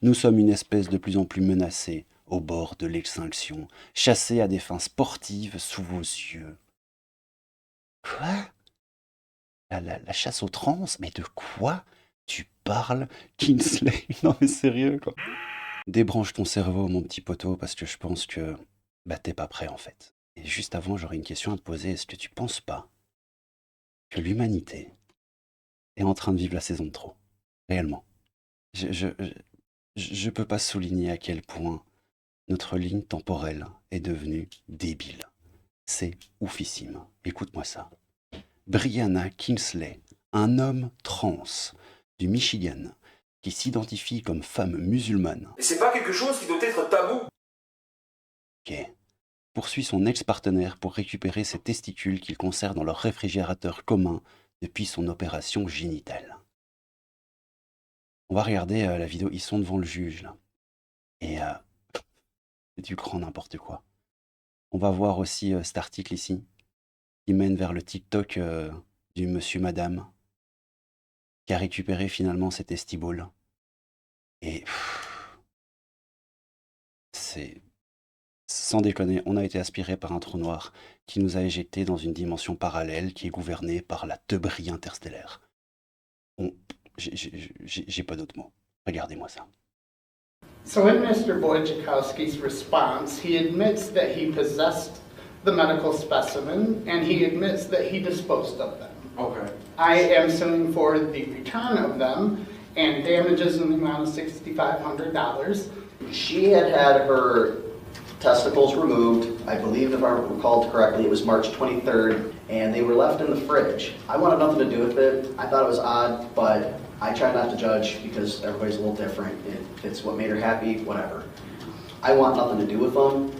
Nous sommes une espèce de plus en plus menacée, au bord de l'extinction, chassée à des fins sportives sous vos yeux. Quoi? La chasse aux trans? Mais de quoi tu parles, Kingsley? Non mais sérieux, quoi. Débranche ton cerveau, mon petit poteau, parce que je pense que bah t'es pas prêt en fait. Et juste avant, j'aurais une question à te poser. Est-ce que tu penses pas que l'humanité est en train de vivre la saison de trop? Réellement. Je, je, je, je peux pas souligner à quel point notre ligne temporelle est devenue débile. C'est oufissime. Écoute-moi ça. Brianna Kingsley, un homme trans du Michigan qui s'identifie comme femme musulmane, Et c'est pas quelque chose qui doit être tabou. ok, poursuit son ex-partenaire pour récupérer ses testicules qu'il conserve dans leur réfrigérateur commun depuis son opération génitale. On va regarder la vidéo, ils sont devant le juge là. Et c'est du grand n'importe quoi. On va voir aussi cet article ici, qui mène vers le TikTok du monsieur madame, qui a récupéré finalement ses testibules. Et c'est... Sans déconner, on a été aspiré par un trou noir qui nous a éjectés dans une dimension parallèle qui est gouvernée par la teuberie interstellaire. On... J'ai pas d'autres mots. Regardez-moi ça. So in Mr. Wojciechowski's response, he admits that he possessed the medical specimen and he admits that he disposed of them. Okay. I am suing for the return of them and damages in the amount of $6,500. She had her testicles removed. I believe, if I recalled correctly, it was March 23rd, and they were left in the fridge. I wanted nothing to do with it. I thought it was odd, but I try not to judge because everybody's a little different. If it's what made her happy, whatever. I want nothing to do with them.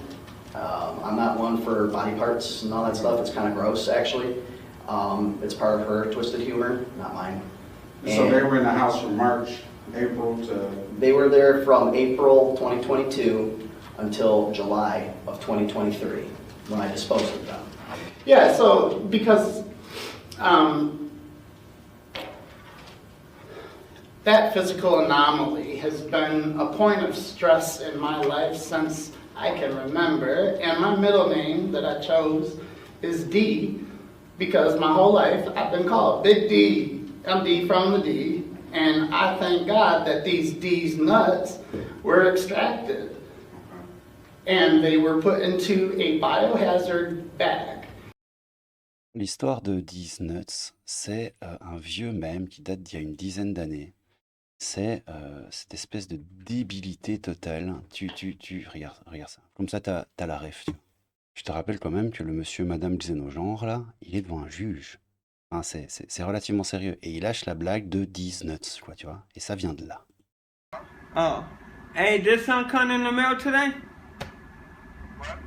I'm not one for body parts and all that stuff. It's kind of gross, actually. It's part of her twisted humor, not mine. So they were in the house from March, April to... They were there from April 2022 until July of 2023 when I disposed of them. Yeah, so because that physical anomaly has been a point of stress in my life since I can remember, and my middle name that I chose is D because my whole life I've been called Big D. I'm D from the D, and I thank God that these D's nuts were extracted and they were put into a biohazard bag. L'histoire de These Nuts, c'est un vieux mème qui date d'il y a une dizaine d'années. C'est cette espèce de débilité totale. Regarde ça. Comme ça, t'as la ref. Tu vois. Je te rappelle quand même que le monsieur, madame xénogenre, là, il est devant un juge. Enfin, c'est relativement sérieux. Et il lâche la blague de These Nuts, quoi, tu vois. Et ça vient de là. Oh. Hey, did some come in the mail today? What?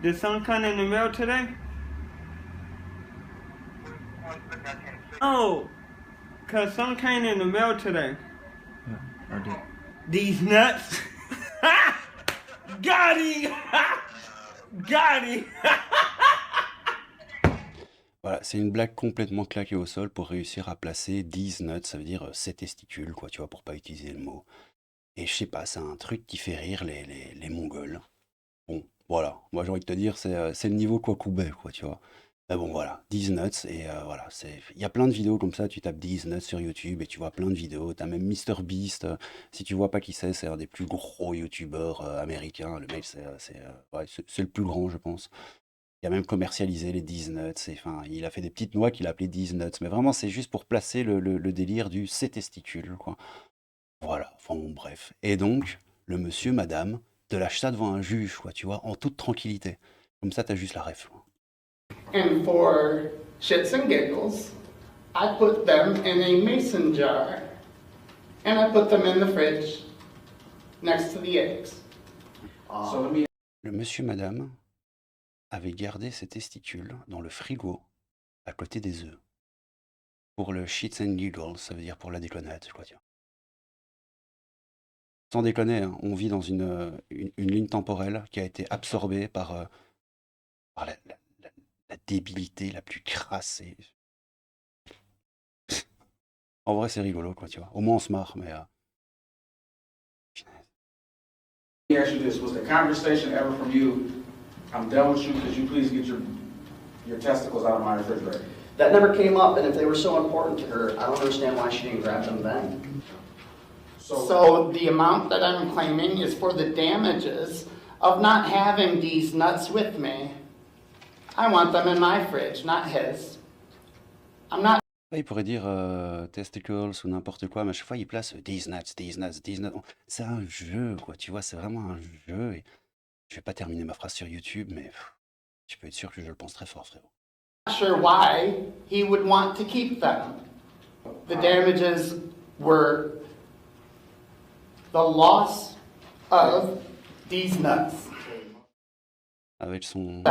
Did some come in the mail today? Oh, cause some came in the mail today. I did. These nuts. Got him. Got him. Voilà, c'est une blague complètement claquée au sol pour réussir à placer These Nuts, ça veut dire ses testicules, quoi, tu vois, pour pas utiliser le mot. Et je sais pas, c'est un truc qui fait rire les Mongols. Bon, voilà, moi j'ai envie de te dire, c'est le niveau Kwakubé, quoi, tu vois. Mais bon, voilà, These Nuts, et voilà, il y a plein de vidéos comme ça, tu tapes These Nuts sur YouTube et tu vois plein de vidéos. T'as même MrBeast, si tu vois pas qui c'est un des plus gros youtubeurs américains. Le mec, ouais, c'est le plus grand, je pense. Il a même commercialisé les These Nuts, et enfin, il a fait des petites noix qu'il a appelées These Nuts. Mais vraiment, c'est juste pour placer le délire du ses testicules, quoi. Voilà, enfin bon, bref. Et donc, le monsieur, madame, te lâche ça devant un juge, quoi, tu vois, en toute tranquillité. Comme ça, t'as juste la ref. Quoi. And for shits and giggles, I put them in a mason jar and I put them in the fridge next to the eggs. So let me Le monsieur, madame, avait gardé ses testicules dans le frigo, à côté des œufs. Pour le shits and giggles, ça veut dire pour la déconnade, quoi, tiens. Sans déconner, hein, on vit dans une ligne temporelle qui a été absorbée par la débilité la plus crasse. En vrai, c'est rigolo, quoi, tu vois. Au moins, on se marre, mais... me ask you this, was the conversation ever from you, I'm done with you, could you please get your testicles out of my refrigerator? That never came up, and if they were so important to her, I don't understand why she didn't grab them then. So the amount that I'm claiming is for the damages of not having these nuts with me. I want them in my fridge, not his. I'm not. Ouais, il pourrait dire testicles ou n'importe quoi, mais à chaque fois il place these nuts, these nuts, these nuts. C'est un jeu, quoi, tu vois, c'est vraiment un jeu. Et je vais pas terminer ma phrase sur YouTube, mais tu peux être sûr que je le pense très fort, frérot. Sure why he would want to keep them. The damages were the loss of these nuts. Avec son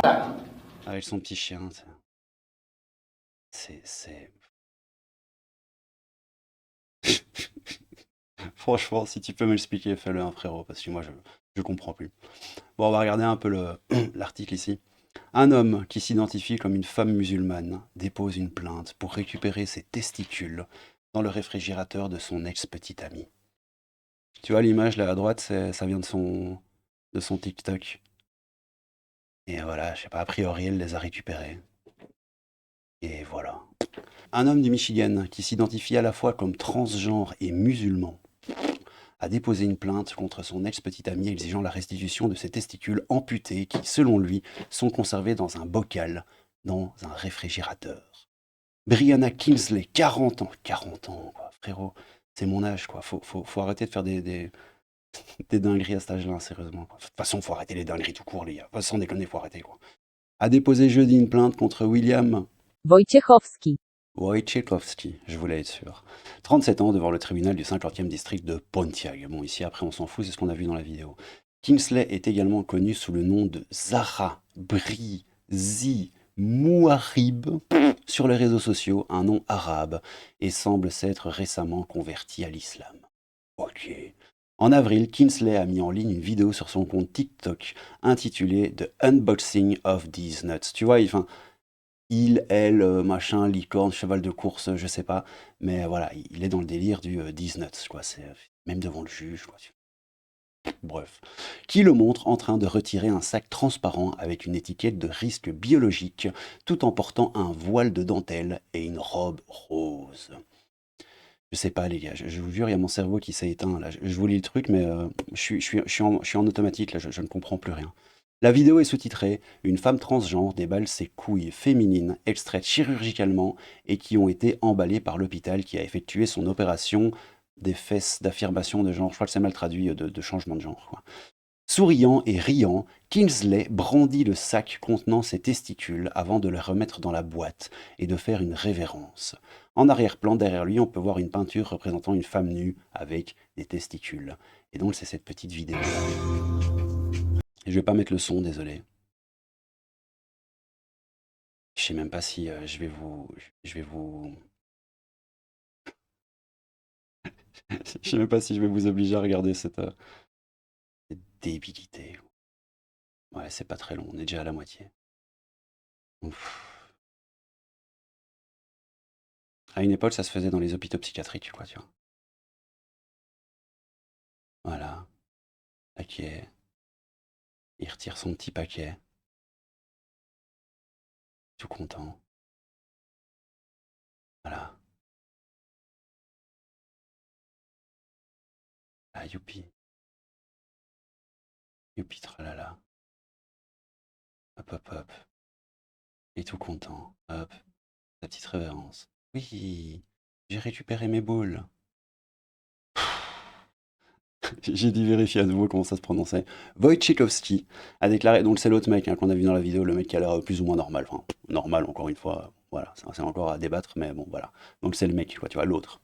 petit chien, c'est... Franchement, si tu peux m'expliquer, fais-le, hein, frérot, parce que moi, je comprends plus. Bon, on va regarder un peu l'article ici. Un homme qui s'identifie comme une femme musulmane dépose une plainte pour récupérer ses testicules dans le réfrigérateur de son ex-petite amie. Tu vois l'image là à droite, ça vient de son TikTok. Et voilà, je sais pas, a priori, elle les a récupérés. Et voilà. Un homme du Michigan qui s'identifie à la fois comme transgenre et musulman a déposé une plainte contre son ex-petite amie exigeant la restitution de ses testicules amputés qui, selon lui, sont conservés dans un bocal, dans un réfrigérateur. Brianna Kingsley, 40 ans. 40 ans, quoi, frérot. C'est mon âge, quoi. Faut arrêter de faire des dingueries à cet âge-là, sérieusement. De toute façon, faut arrêter les dingueries tout court, les gars. Sans déconner, faut arrêter, quoi. A déposé jeudi une plainte contre William Wojciechowski, je voulais être sûr. 37 ans devant le tribunal du 50e district de Pontiac. Bon, ici, après, on s'en fout, c'est ce qu'on a vu dans la vidéo. Kingsley est également connu sous le nom de Zahra Brizi Mouharib sur les réseaux sociaux, un nom arabe, et semble s'être récemment converti à l'islam. Ok. En avril, Kingsley a mis en ligne une vidéo sur son compte TikTok intitulée The Unboxing of These Nuts. Tu vois, elle, machin, licorne, cheval de course, je sais pas, mais voilà, il est dans le délire du These Nuts, quoi. C'est même devant le juge, quoi. Bref, qui le montre en train de retirer un sac transparent avec une étiquette de risque biologique, tout en portant un voile de dentelle et une robe rose. Je sais pas, les gars, je vous jure, il y a mon cerveau qui s'est éteint, là. Je vous lis le truc, mais je suis en automatique, là, je ne comprends plus rien. La vidéo est sous-titrée « Une femme transgenre déballe ses couilles féminines extraites chirurgicalement et qui ont été emballées par l'hôpital qui a effectué son opération des fesses d'affirmation de genre. » Je crois que c'est mal traduit, de changement de genre, quoi. Souriant et riant, Kingsley brandit le sac contenant ses testicules avant de les remettre dans la boîte et de faire une révérence. En arrière-plan, derrière lui, on peut voir une peinture représentant une femme nue avec des testicules. Et donc, c'est cette petite vidéo-là. Je vais pas mettre le son, désolé. Je sais même pas si je vais vous... Je sais même pas si je vais vous obliger à regarder cette débilité. Ouais, c'est pas très long, on est déjà à la moitié. Ouf. À une époque, ça se faisait dans les hôpitaux psychiatriques, quoi, tu vois. Voilà. Ok. Il retire son petit paquet. Tout content. Voilà. Ah, youpi. Youpi, tralala. Hop, hop, hop. Et tout content. Hop. La petite révérence. Oui, j'ai récupéré mes boules. J'ai dû vérifier à nouveau comment ça se prononçait. Wojciechowski a déclaré, donc c'est l'autre mec qu'on a vu dans la vidéo, le mec qui a l'air plus ou moins normal. Enfin, normal, encore une fois, voilà, c'est encore à débattre, mais bon, voilà. Donc c'est le mec, quoi, tu vois, l'autre.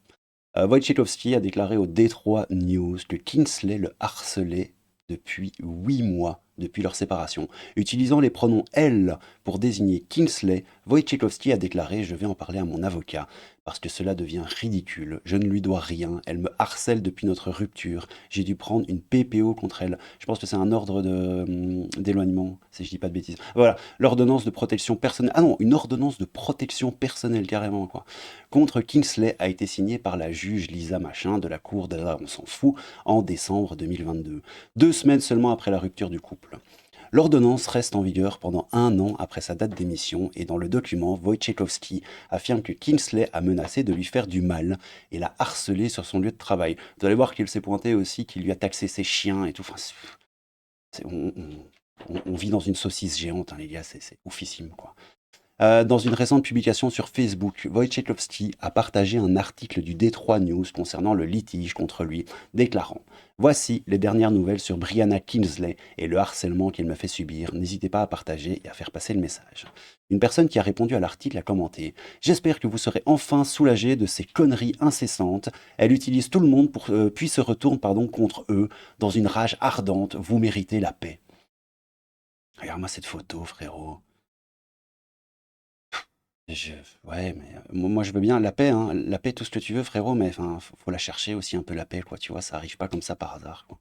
Wojciechowski a déclaré au Detroit News que Kingsley le harcelait depuis 8 mois depuis leur séparation. Utilisant les pronoms elle pour désigner Kingsley, Wojciechowski a déclaré « Je vais en parler à mon avocat parce que cela devient ridicule. Je ne lui dois rien. Elle me harcèle depuis notre rupture. J'ai dû prendre une PPO contre elle. » Je pense que c'est un ordre d'éloignement, si je dis pas de bêtises. Voilà, l'ordonnance de protection personnelle. Ah non, une ordonnance de protection personnelle, carrément, quoi. Contre Kingsley a été signée par la juge Lisa Machin de la cour de on s'en fout, en décembre 2022. 2 semaines seulement après la rupture du couple. L'ordonnance reste en vigueur pendant 1 an après sa date d'émission et dans le document, Wojciechowski affirme que Kingsley a menacé de lui faire du mal et l'a harcelé sur son lieu de travail. Vous allez voir qu'il s'est pointé aussi, qu'il lui a taxé ses chiens et tout. Enfin, on vit dans une saucisse géante, hein, les gars, c'est oufissime, quoi. Dans une récente publication sur Facebook, Wojciechowski a partagé un article du Detroit News concernant le litige contre lui, déclarant « Voici les dernières nouvelles sur Brianna Kingsley et le harcèlement qu'elle m'a fait subir. N'hésitez pas à partager et à faire passer le message. » Une personne qui a répondu à l'article a commenté « J'espère que vous serez enfin soulagé de ces conneries incessantes. Elle utilise tout le monde puis se retourne contre eux dans une rage ardente. Vous méritez la paix. » Regarde-moi cette photo, frérot. Ouais, mais moi je veux bien la paix, hein. La paix, tout ce que tu veux, frérot, mais enfin, faut la chercher aussi un peu la paix, quoi. Tu vois, ça arrive pas comme ça par hasard, quoi.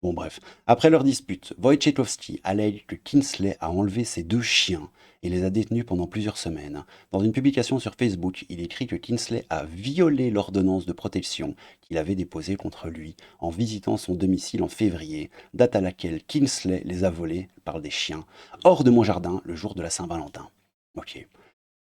Bon, bref. Après leur dispute, Wojciechowski allègue que Kingsley a enlevé ses 2 chiens et les a détenus pendant plusieurs semaines. Dans une publication sur Facebook, il écrit que Kingsley a violé l'ordonnance de protection qu'il avait déposée contre lui en visitant son domicile en février, date à laquelle Kingsley les a volés, parle des chiens, hors de mon jardin le jour de la Saint-Valentin. Ok.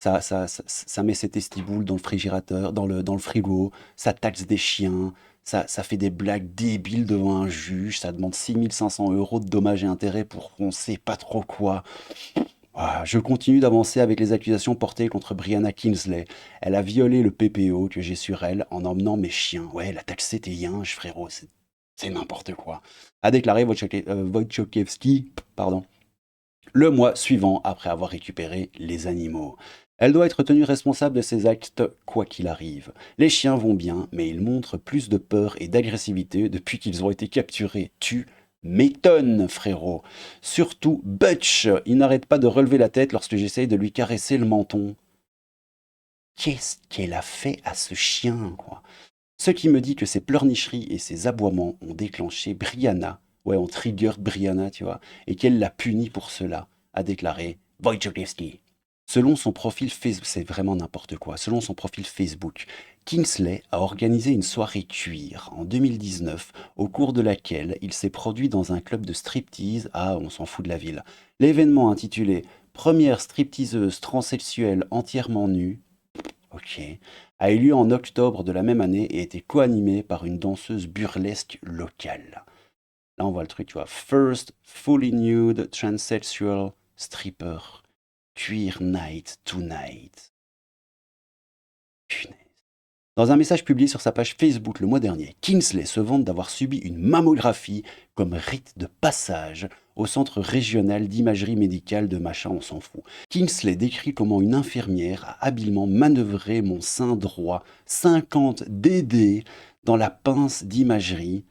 Ça met ses testiboules dans le frigérateur, dans le frigo, ça taxe des chiens, ça fait des blagues débiles devant un juge, ça demande 6500 € de dommages et intérêts pour on sait pas trop quoi. Ah, je continue d'avancer avec les accusations portées contre Brianna Kingsley. Elle a violé le PPO que j'ai sur elle en emmenant mes chiens. Ouais, elle a taxé tes yinches, frérot, c'est n'importe quoi. A déclaré Wojciechowski, le mois suivant après avoir récupéré les animaux. Elle doit être tenue responsable de ses actes, quoi qu'il arrive. Les chiens vont bien, mais ils montrent plus de peur et d'agressivité depuis qu'ils ont été capturés. Tu m'étonnes, frérot. Surtout Butch, il n'arrête pas de relever la tête lorsque j'essaye de lui caresser le menton. Qu'est-ce qu'elle a fait à ce chien, quoi? Ce qui me dit que ses pleurnicheries et ses aboiements ont déclenché Brianna, ont trigger Brianna, tu vois, et qu'elle l'a punie pour cela, a déclaré Wojciechowski. Selon son profil Facebook, c'est vraiment n'importe quoi. Selon son profil Facebook, Kingsley a organisé une soirée cuir en 2019, au cours de laquelle il s'est produit dans un club de striptease. Ah, on s'en fout de la ville. L'événement intitulé Première stripteaseuse transsexuelle entièrement nue, ok, a eu lieu en octobre de la même année et été co-animé par une danseuse burlesque locale. Là, on voit le truc, tu vois. First fully nude transsexual stripper. Queer Night Tonight. Punaise. Dans un message publié sur sa page Facebook le mois dernier, Kingsley se vante d'avoir subi une mammographie comme rite de passage au centre régional d'imagerie médicale de Machin, on s'en fout. Kingsley décrit comment une infirmière a habilement manœuvré mon sein droit 50 DD dans la pince d'imagerie,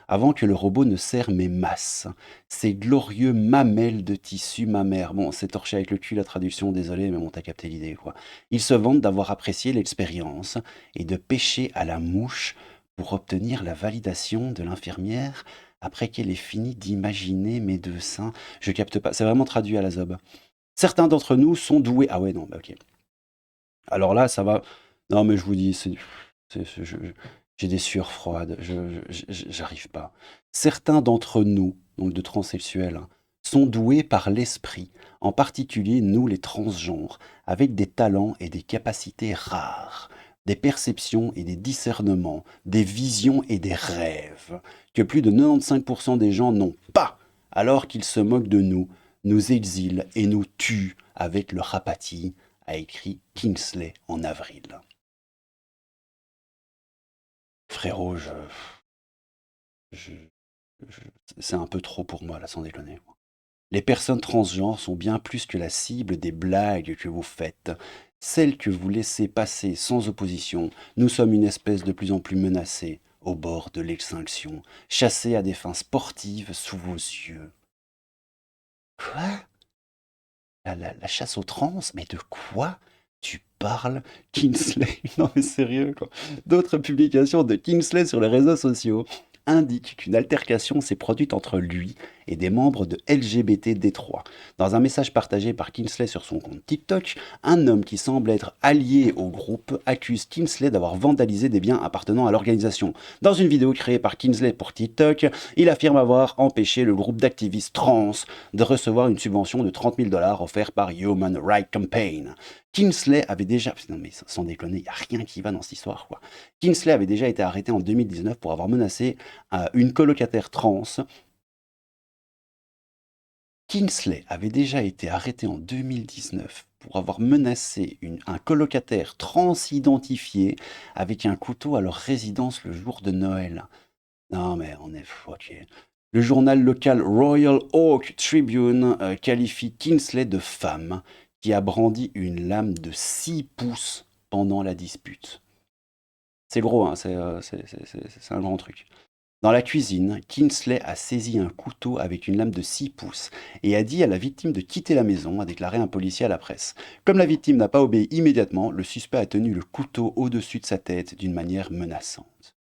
avant que le robot ne serre mes masses. Ces glorieux mamelles de tissu mammaire. Bon, c'est torché avec le cul la traduction, désolé, mais bon, t'as capté l'idée, quoi. Ils se vantent d'avoir apprécié l'expérience et de pêcher à la mouche pour obtenir la validation de l'infirmière après qu'elle ait fini d'imaginer mes 2 seins. Je capte pas, c'est vraiment traduit à la zob. Certains d'entre nous sont doués. Ah ouais, non, bah ok. Alors là, ça va. Non, mais je vous dis, j'ai des sueurs froides, j'arrive pas. Certains d'entre nous, donc de transsexuels, hein, sont doués par l'esprit, en particulier nous les transgenres, avec des talents et des capacités rares, des perceptions et des discernements, des visions et des rêves, que plus de 95% des gens n'ont pas, alors qu'ils se moquent de nous, nous exilent et nous tuent avec leur apathie, a écrit Kingsley en avril. Frérot, c'est un peu trop pour moi, là, sans déconner. Les personnes transgenres sont bien plus que la cible des blagues que vous faites, celles que vous laissez passer sans opposition. Nous sommes une espèce de plus en plus menacée, au bord de l'extinction, chassé à des fins sportives sous vos yeux. Quoi? La chasse aux trans? Mais de quoi tu parles, Kingsley? Non mais sérieux, quoi. D'autres publications de Kingsley sur les réseaux sociaux indiquent qu'une altercation s'est produite entre lui et des membres de LGBT Détroit. Dans un message partagé par Kingsley sur son compte TikTok, un homme qui semble être allié au groupe accuse Kingsley d'avoir vandalisé des biens appartenant à l'organisation. Dans une vidéo créée par Kingsley pour TikTok, il affirme avoir empêché le groupe d'activistes trans de recevoir une subvention de 30 000 $ offerte par Human Rights Campaign. Kingsley avait déjà... Non mais sans déconner, il n'y a rien qui va dans cette histoire, quoi. Kingsley avait déjà été arrêté en 2019 pour avoir menacé une colocataire trans. Kingsley avait déjà été arrêté en 2019 pour avoir menacé un colocataire transidentifié avec un couteau à leur résidence le jour de Noël. Non mais on est ok. Le journal local Royal Oak Tribune qualifie Kingsley de femme qui a brandi une lame de 6 pouces pendant la dispute. C'est gros, hein, c'est un grand truc. Dans la cuisine, Kingsley a saisi un couteau avec une lame de 6 pouces et a dit à la victime de quitter la maison, a déclaré un policier à la presse. Comme la victime n'a pas obéi immédiatement, le suspect a tenu le couteau au-dessus de sa tête d'une manière menaçante.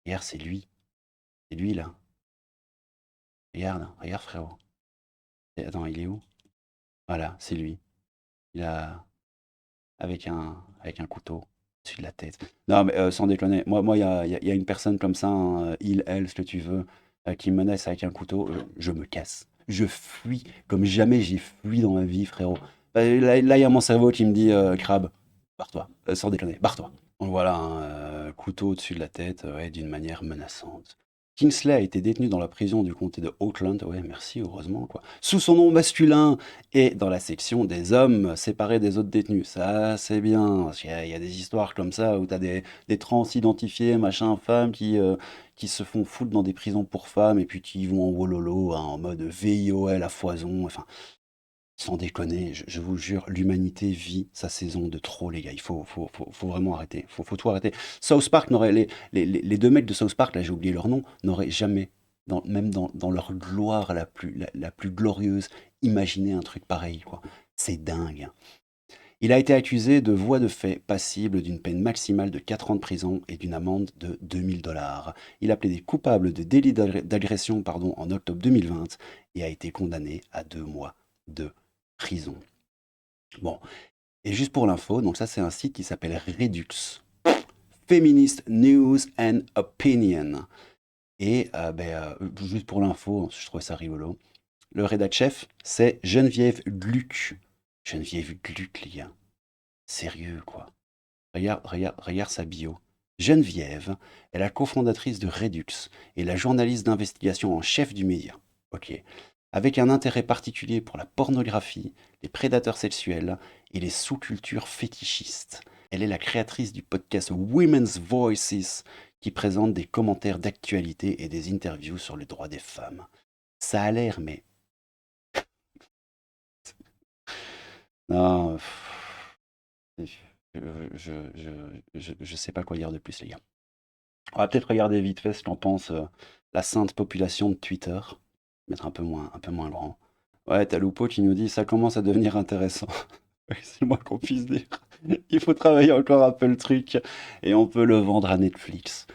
Regarde, c'est lui. C'est lui, là. Regarde frérot. Attends, il est où? Voilà, c'est lui. Il a... avec un couteau au-dessus de la tête. Non, mais sans déconner, moi, il y a une personne comme ça, hein, elle, ce que tu veux, qui me menace avec un couteau, je me casse. Je fuis comme jamais j'ai fui dans ma vie, frérot. Là, il y a mon cerveau qui me dit, crabe, barre-toi, sans déconner, barre-toi. Donc voilà, un couteau au-dessus de la tête, ouais, d'une manière menaçante. Kingsley a été détenu dans la prison du comté de Oakland, ouais, merci, heureusement, quoi, sous son nom masculin et dans la section des hommes séparés des autres détenus. Ça, c'est bien. Il y a des histoires comme ça où t'as des trans identifiés, machin, femmes qui se font foutre dans des prisons pour femmes et puis qui vont en wololo, hein, en mode VIOL à foison. Enfin, sans déconner, je vous jure, l'humanité vit sa saison de trop, les gars. Il faut vraiment arrêter. Faut tout arrêter. South Park n'aurait les deux mecs de South Park, là j'ai oublié leur nom, n'auraient jamais, même dans leur gloire la plus glorieuse, imaginé un truc pareil, quoi. C'est dingue. Il a été accusé de voies de fait passible d'une peine maximale de 4 ans de prison et d'une amende de 2 000 $. Il a plaidé coupable de délit d'agression en octobre 2020 et a été condamné à 2 mois de prison. Bon, et juste pour l'info, donc ça c'est un site qui s'appelle Redux, Feminist News and Opinion. Et juste pour l'info, je trouvais ça rigolo, le rédac chef c'est Geneviève Gluck. Geneviève Gluck, les gars. Sérieux, quoi. Regarde sa bio. Geneviève est la cofondatrice de Redux et la journaliste d'investigation en chef du média. Ok. Avec un intérêt particulier pour la pornographie, les prédateurs sexuels et les sous-cultures fétichistes. Elle est la créatrice du podcast Women's Voices qui présente des commentaires d'actualité et des interviews sur les droits des femmes. Ça a l'air, mais... Non, je sais pas quoi dire de plus, les gars. On va peut-être regarder vite fait ce qu'en pense la sainte population de Twitter. Mettre un peu moins grand. Ouais, t'as Lupo qui nous dit ça commence à devenir intéressant. C'est le moins qu'on puisse dire. Il faut travailler encore un peu le truc et on peut le vendre à Netflix.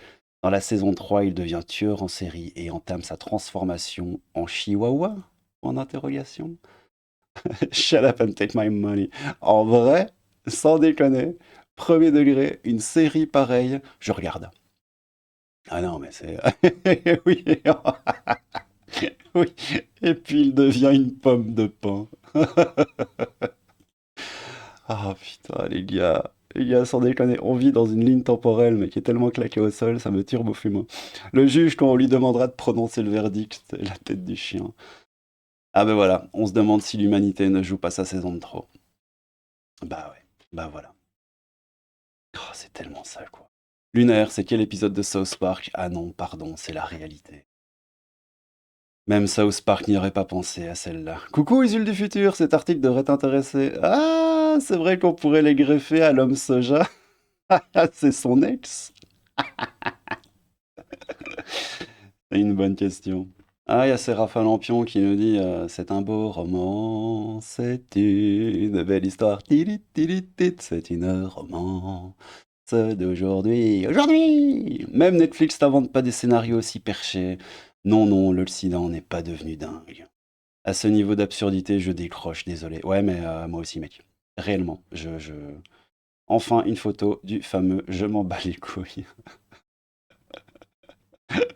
Dans la saison 3, il devient tueur en série et entame sa transformation en chihuahua? En interrogation. Shut up and take my money. En vrai, sans déconner, premier degré, une série pareille, je regarde. Ah non, mais c'est... oui. Oui, et puis il devient une pomme de pain. Ah putain, les gars, sans déconner, on vit dans une ligne temporelle, mais qui est tellement claquée au sol, ça me turbo-fume. Le juge, quand on lui demandera de prononcer le verdict, c'est la tête du chien. Ah ben voilà, on se demande si l'humanité ne joue pas sa saison de trop. Bah ouais, bah voilà. Oh, c'est tellement ça, quoi. Lunaire, c'est quel épisode de South Park? Ah non, pardon, c'est la réalité. Même South Park n'y aurait pas pensé à celle-là. Coucou Isul du futur, cet article devrait t'intéresser. Ah, c'est vrai qu'on pourrait les greffer à l'homme soja. C'est son ex. C'est une bonne question. Ah, il y a Séraphin Lampion qui nous dit c'est un beau roman, c'est une belle histoire, tilit, tilit, tit, c'est une romance d'aujourd'hui. Aujourd'hui! Même Netflix n'invente pas des scénarios aussi perchés. Non, non, l'Occident n'est pas devenu dingue. À ce niveau d'absurdité, je décroche, désolé. Ouais, mais moi aussi, mec. Réellement, Enfin, une photo du fameux je m'en bats les couilles.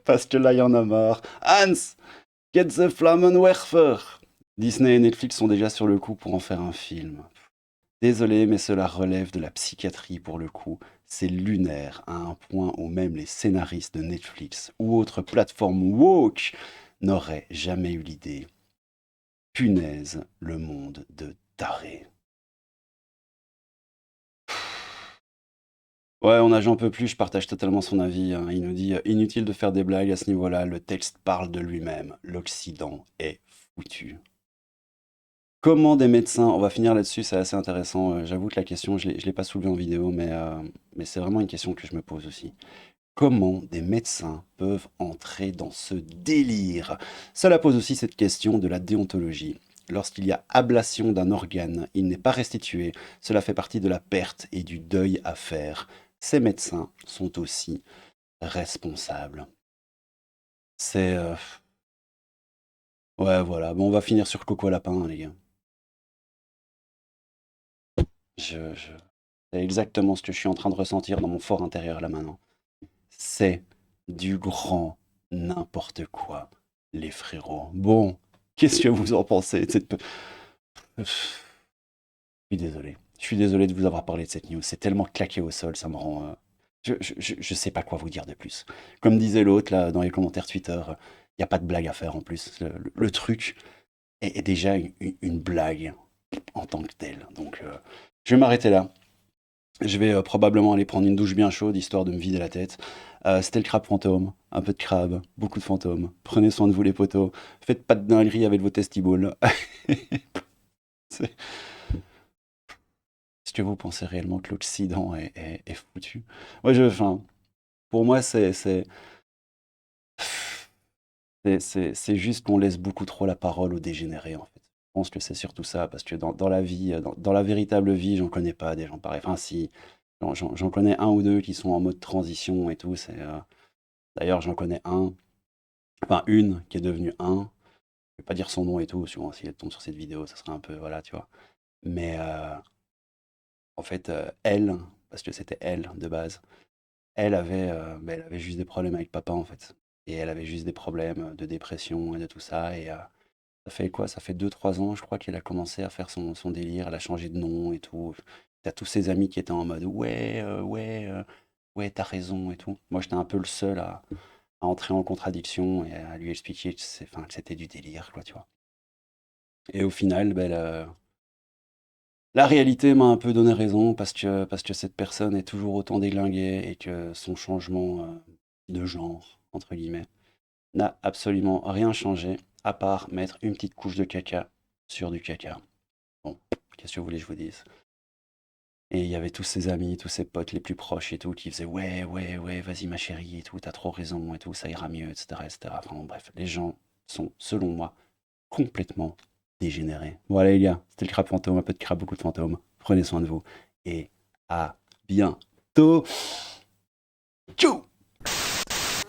Parce que là, il y en a marre. Hans, get the Flammenwerfer. Disney et Netflix sont déjà sur le coup pour en faire un film. Désolé, mais cela relève de la psychiatrie pour le coup. C'est lunaire à un point où même les scénaristes de Netflix ou autres plateformes woke n'auraient jamais eu l'idée. Punaise, le monde de tarés. Ouais, on a j'en peux plus, je partage totalement son avis, hein. Il nous dit inutile de faire des blagues à ce niveau-là, le texte parle de lui-même. L'Occident est foutu. Comment des médecins, on va finir là-dessus, c'est assez intéressant. J'avoue que la question, je l'ai pas soulevée en vidéo, mais c'est vraiment une question que je me pose aussi. Comment des médecins peuvent entrer dans ce délire? Cela pose aussi cette question de la déontologie. Lorsqu'il y a ablation d'un organe, il n'est pas restitué. Cela fait partie de la perte et du deuil à faire. Ces médecins sont aussi responsables. C'est... Ouais, voilà. Bon, on va finir sur Coco Lapin, hein, les gars. C'est exactement ce que je suis en train de ressentir dans mon fort intérieur là maintenant. C'est du grand n'importe quoi, les frérots. Bon, qu'est-ce que vous en pensez de cette... Je suis désolé. Je suis désolé de vous avoir parlé de cette news. C'est tellement claqué au sol, ça me rend... Je sais pas quoi vous dire de plus. Comme disait l'autre là dans les commentaires Twitter, il n'y a pas de blague à faire en plus. Le truc est déjà une blague en tant que telle. Donc je vais m'arrêter là. Je vais probablement aller prendre une douche bien chaude, histoire de me vider la tête. C'était le crabe fantôme. Un peu de crabe, beaucoup de fantômes. Prenez soin de vous les potos. Faites pas de dinguerie avec vos testiboules. Est-ce que vous pensez réellement que l'Occident est foutu? Moi, enfin, pour moi, c'est juste qu'on laisse beaucoup trop la parole aux dégénérés, en fait. Je pense que c'est surtout ça, parce que dans la vie, dans la véritable vie, j'en connais pas des gens pareils. Enfin, si, j'en connais un ou deux qui sont en mode transition et tout. D'ailleurs, j'en connais enfin une qui est devenue un. Je vais pas dire son nom et tout, souvent, si elle tombe sur cette vidéo, ça serait un peu, voilà, tu vois. Mais en fait, elle, parce que c'était elle de base, elle avait juste des problèmes avec papa, en fait. Et elle avait juste des problèmes de dépression et de tout ça. Et ça fait quoi? Ça fait 2 3 ans, je crois, qu'elle a commencé à faire son délire. Elle a changé de nom et tout. T'as tous ses amis qui étaient en mode ouais, ouais, t'as raison et tout. Moi, j'étais un peu le seul à entrer en contradiction et à lui expliquer enfin, que c'était du délire, quoi, tu vois. Et au final, ben, la réalité m'a un peu donné raison parce que cette personne est toujours autant déglinguée et que son changement de genre, entre guillemets, n'a absolument rien changé à part mettre une petite couche de caca sur du caca. Bon, qu'est-ce que vous voulez que je vous dise? Et il y avait tous ses amis, tous ses potes les plus proches et tout qui faisaient ouais, ouais, ouais, vas-y ma chérie et tout, t'as trop raison et tout, ça ira mieux, etc., etc. Enfin bon, bref, les gens sont, selon moi, complètement dégénérés. Voilà les gars, c'était le crabe fantôme, un peu de crabe, beaucoup de fantômes. Prenez soin de vous et à bientôt. Tchou!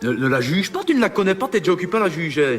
Ne la juge pas, tu ne la connais pas, t'es déjà occupé à la juger.